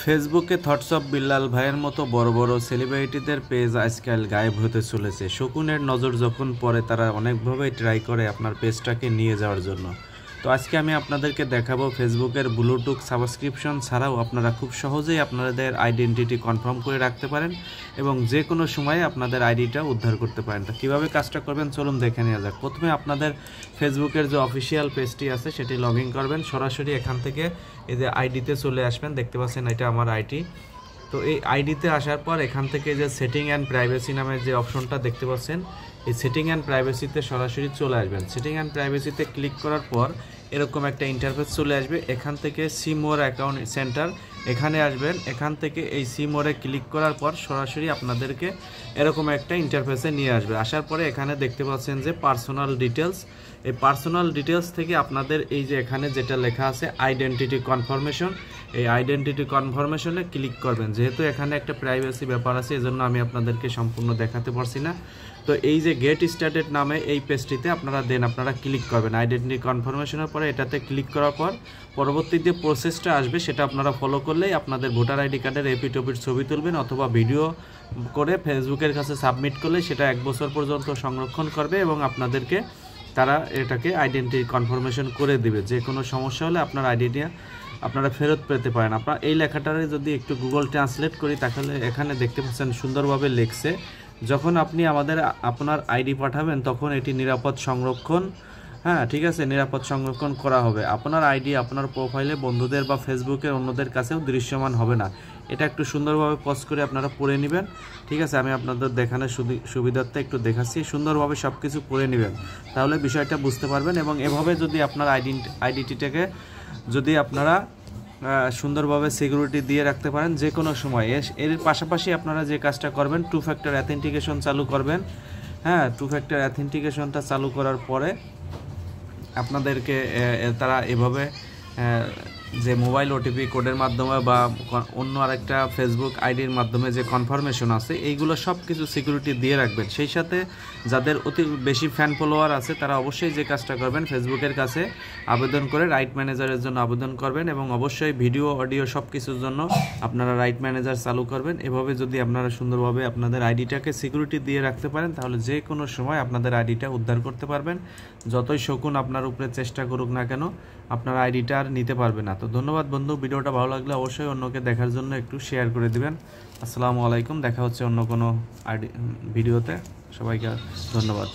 ফেসবুকে thoughts of Billal ভাইয়ের মতো বড় বড় সেলিব্রিটিদের পেজ আজকাল গায়েব হতে চলেছে। শকুনের নজর যখন পড়ে তারা অনেকভাবেই ট্রাই করে আপনার পেজটাকে নিয়ে যাওয়ার জন্য। তো আজকে আমি আপনাদেরকে দেখাবো ফেসবুকের ব্লুটুথ সাবস্ক্রিপশন ছাড়াও আপনারা খুব সহজেই আপনাদের আইডেন্টিটি কনফার্ম করে রাখতে পারেন এবং যে কোনো সময়ে আপনাদের আইডিটা উদ্ধার করতে পারেন। তো কীভাবে কাজটা করবেন চলুন দেখে নেওয়া যাক। প্রথমে আপনাদের ফেসবুকের যে অফিসিয়াল পেজটি আছে সেটি লগ ইন করবেন। সরাসরি এখান থেকে এই যে আইডিতে চলে আসবেন, দেখতে পাচ্ছেন এটা আমার আইডি। তো এই আইডিতে আসার পর এখান থেকে যে সেটিং অ্যান্ড প্রাইভেসি নামের যে অপশনটা দেখতে পাচ্ছেন, এই সেটিং অ্যান্ড প্রাইভেসিতে সরাসরি চলে আসবেন। সেটিং অ্যান্ড প্রাইভেসিতে ক্লিক করার পর এরকম একটা ইন্টারফেস চলে আসবে। এখান থেকে সি মোর অ্যাকাউন্ট সেন্টার এখানে আসবেন। এখান থেকে এই সি মোরে ক্লিক করার পর সরাসরি আপনাদেরকে এরকম একটা ইন্টারফেসে নিয়ে আসবে। আসার পরে এখানে দেখতে পাচ্ছেন যে পার্সোনাল ডিটেলস, এই পার্সোনাল ডিটেলস থেকে আপনাদের এই যে এখানে যেটা লেখা আছে আইডেন্টিটি কনফার্মেশন, এই আইডেন্টিটি কনফার্মেশনে ক্লিক করবেন। যেহেতু এখানে একটা প্রাইভেসি ব্যাপার আছে এজন্য আমি আপনাদেরকে সম্পূর্ণ দেখাতে পারছি না। তো এই যে গেট স্টার্টেড নামে এই পেজটিতে আপনারা ক্লিক করবেন। আইডেন্টিটি কনফার্মেশনের পরে এটাতে ক্লিক করার পর পরবর্তী যে প্রসেসটা আসবে সেটা আপনারা ফলো করলেই আপনাদের ভোটার আইডি কার্ডের এপিটপির ছবি তুলবেন অথবা ভিডিও করে ফেসবুকের কাছে সাবমিট করলে সেটা 1 বছর পর্যন্ত সংরক্ষণ করবে এবং আপনাদেরকে তারা এটাকে আইডেন্টিটি কনফার্মেশন করে দিবে। যে কোনো সমস্যা হলে আপনার আইডিটা আপনারা ফেরত পেতে পারেন। আপনারা এই লেখাটারে যদি একটু গুগল ট্রান্সলেট করি তাহলে এখানে দেখতে পাচ্ছেন সুন্দরভাবে লেখছে, যখন আপনি আপনার আইডি পাঠাবেন তখন এটি নিরাপদ সংরক্ষণ, হ্যাঁ ঠিক আছে, নিরাপদ সংরক্ষণ করা হবে। আপনার আইডি আপনার প্রোফাইলে বন্ধুদের বা ফেসবুকের অন্যদের কাছেও দৃশ্যমান হবে না। এটা একটু সুন্দরভাবে পজ করে আপনারা পড়ে নেবেন, ঠিক আছে। আমি আপনাদের দেখানোর সুবিধার্থে একটু দেখাচ্ছি। সুন্দরভাবে সব কিছু পড়ে নেবেন, তাহলে বিষয়টা বুঝতে পারবেন। এবং এভাবে যদি আপনার আইডেন্টিটিটাকে যদি আপনারা সুন্দরভাবে সিকিউরিটি দিয়ে রাখতে পারেন যে কোনো সময়। এর পাশাপাশি আপনারা যে কাজটা করবেন, 2 ফ্যাক্টর অ্যাথেন্টিকেশন চালু করবেন। হ্যাঁ, 2 ফ্যাক্টর অ্যাথেন্টিকেশনটা চালু করার পরে আপনাদেরকে তারা এভাবে যে মোবাইল ওটিপি কোডের মাধ্যমে বা অন্য আরেকটা ফেসবুক আইডির মাধ্যমে যে কনফার্মেশন আছে এইগুলো সব কিছু সিকিউরিটি দিয়ে রাখবেন। সেই সাথে যাদের অতি বেশি ফ্যান ফলোয়ার আছে তারা অবশ্যই যে কাজটা করবেন, ফেসবুকের কাছে আবেদন করে রাইট ম্যানেজারের জন্য আবেদন করবেন এবং অবশ্যই ভিডিও অডিও সব কিছুর জন্য আপনারা রাইট ম্যানেজার চালু করবেন। এভাবে যদি আপনারা সুন্দরভাবে আপনাদের আইডিটাকে সিকিউরিটি দিয়ে রাখতে পারেন তাহলে যে কোনো সময় আপনাদের আইডিটা উদ্ধার করতে পারবেন। যতই শকুন আপনার উপরে চেষ্টা করুক না কেন আপনার আইডিটা আর নিতে পারবে না। তো ধন্যবাদ বন্ধু, ভিডিওটা ভালো লাগলে অবশ্যই অন্যকে দেখার জন্য একটু শেয়ার করে দিবেন। আসসালামু আলাইকুম, দেখা হচ্ছে অন্য কোনো ভিডিওতে। সবাইকে ধন্যবাদ।